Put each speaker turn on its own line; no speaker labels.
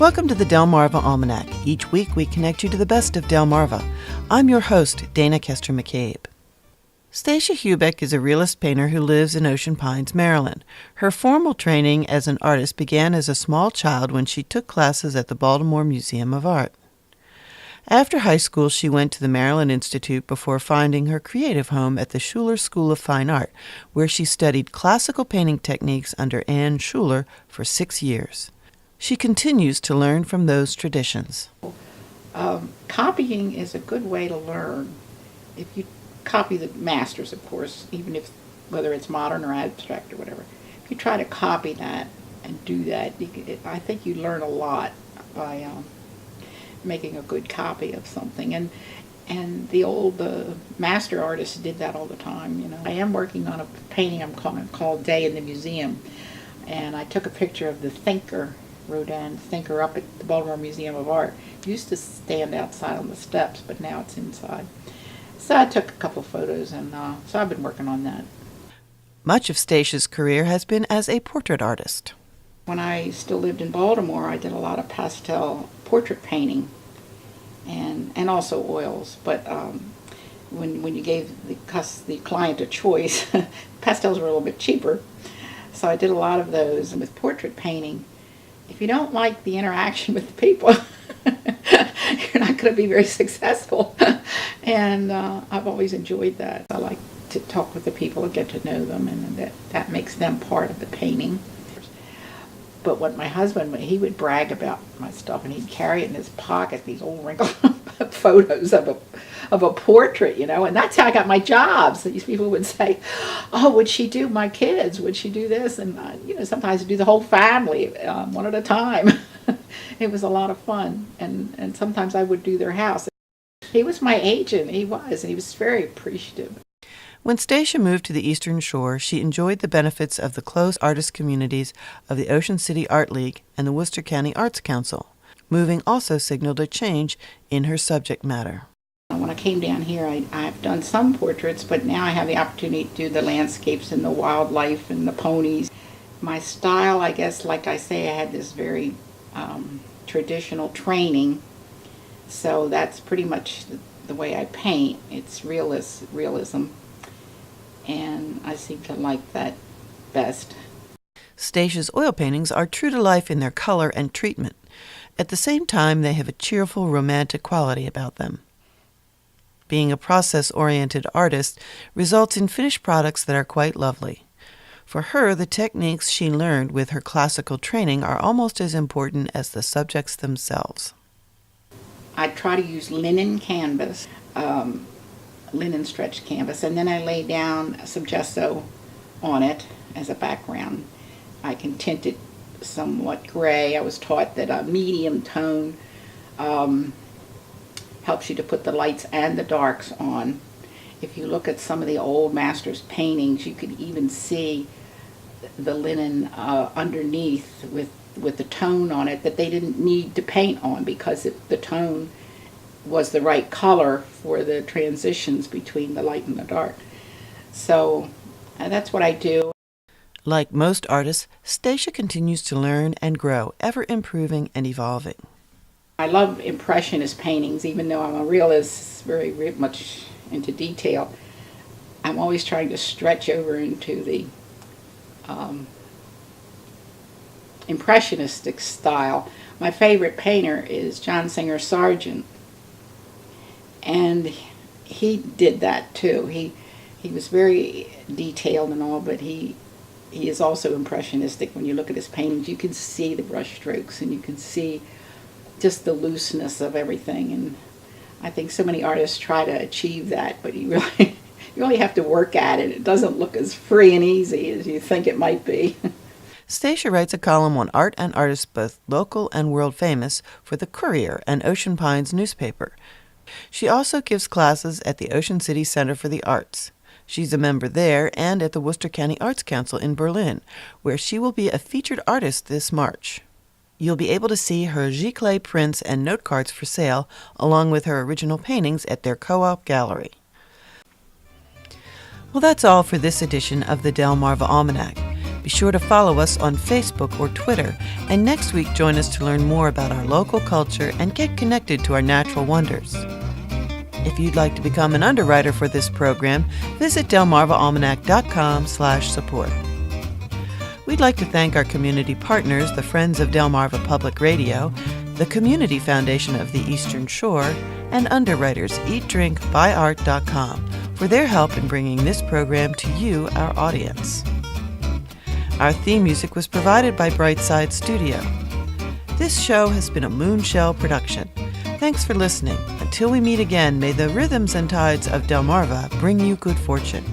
Welcome to the Delmarva Almanac. Each week we connect you to the best of Delmarva. I'm your host, Dana Kester McCabe. Stasia Heubeck is a realist painter who lives in Ocean Pines, Maryland. Her formal training as an artist began as a small child when she took classes at the Baltimore Museum of Art. After high school, she went to the Maryland Institute before finding her creative home at the Schuler School of Fine Art, where she studied classical painting techniques under Anne Schuler for 6 years. She continues to learn from those traditions.
Copying is a good way to learn. If you copy the masters, of course, even if whether it's modern or abstract or whatever, if you try to copy that and do that, I think you learn a lot by making a good copy of something. And the old master artists did that all the time. You know, I am working on a painting I'm called Day in the Museum, and I took a picture of the thinker. Rodin thinker up at the Baltimore Museum of Art. It used to stand outside on the steps, but now it's inside. So I took a couple photos, and so I've been working on that.
Much of Stasia's career has been as a portrait artist.
When I still lived in Baltimore, I did a lot of pastel portrait painting and also oils. But when you gave the client a choice, pastels were a little bit cheaper. So I did a lot of those. And with portrait painting, if you don't like the interaction with the people, you're not going to be very successful. And I've always enjoyed that. I like to talk with the people and get to know them, and that makes them part of the painting. But what my husband, he would brag about my stuff, and he'd carry it in his pocket, these old wrinkled photos of a portrait, you know, and that's how I got my jobs. These people would say, "Oh, would she do my kids? Would she do this?" And you know, sometimes I'd do the whole family one at a time. It was a lot of fun, and sometimes I would do their house. He was my agent. He was very appreciative.
When Stasia moved to the Eastern Shore, she enjoyed the benefits of the close artist communities of the Ocean City Art League and the Worcester County Arts Council. Moving also signaled a change in her subject matter.
When I came down here, I've done some portraits, but now I have the opportunity to do the landscapes and the wildlife and the ponies. My style, I guess, like I say, I had this very traditional training, so that's pretty much the way I paint. It's realism. And I seem to like that best.
Stasia's oil paintings are true to life in their color and treatment. At the same time, they have a cheerful, romantic quality about them. Being a process-oriented artist results in finished products that are quite lovely. For her, the techniques she learned with her classical training are almost as important as the subjects themselves.
I try to use linen canvas. Linen stretched canvas, and then I lay down some gesso on it as a background. I can tint it somewhat gray. I was taught that a medium tone helps you to put the lights and the darks on. If you look at some of the old masters' paintings, you can even see the linen underneath with the tone on it that they didn't need to paint on because the tone was the right color for the transitions between the light and the dark. So that's what I do.
Like most artists, Stasia continues to learn and grow, ever improving and evolving.
I love impressionist paintings, even though I'm a realist, very much into detail. I'm always trying to stretch over into the impressionistic style. My favorite painter is John Singer Sargent. And he did that too. He was very detailed and all, but he is also impressionistic. When you look at his paintings, you can see the brush strokes and you can see just the looseness of everything. And I think so many artists try to achieve that, but you really have to work at it. It doesn't look as free and easy as you think it might be.
Stasia writes a column on art and artists both local and world famous for the Courier and Ocean Pines newspaper. She also gives classes at the Ocean City Center for the Arts. She's a member there and at the Worcester County Arts Council in Berlin, where she will be a featured artist this March. You'll be able to see her giclée prints and note cards for sale, along with her original paintings at their co-op gallery. Well, that's all for this edition of the Delmarva Almanac. Be sure to follow us on Facebook or Twitter, and next week join us to learn more about our local culture and get connected to our natural wonders. If you'd like to become an underwriter for this program, visit delmarvaalmanac.com/support. We'd like to thank our community partners, the Friends of Delmarva Public Radio, the Community Foundation of the Eastern Shore, and underwriters eatdrinkbuyart.com for their help in bringing this program to you, our audience. Our theme music was provided by Brightside Studio. This show has been a Moonshell production. Thanks for listening. Until we meet again, may the rhythms and tides of Delmarva bring you good fortune.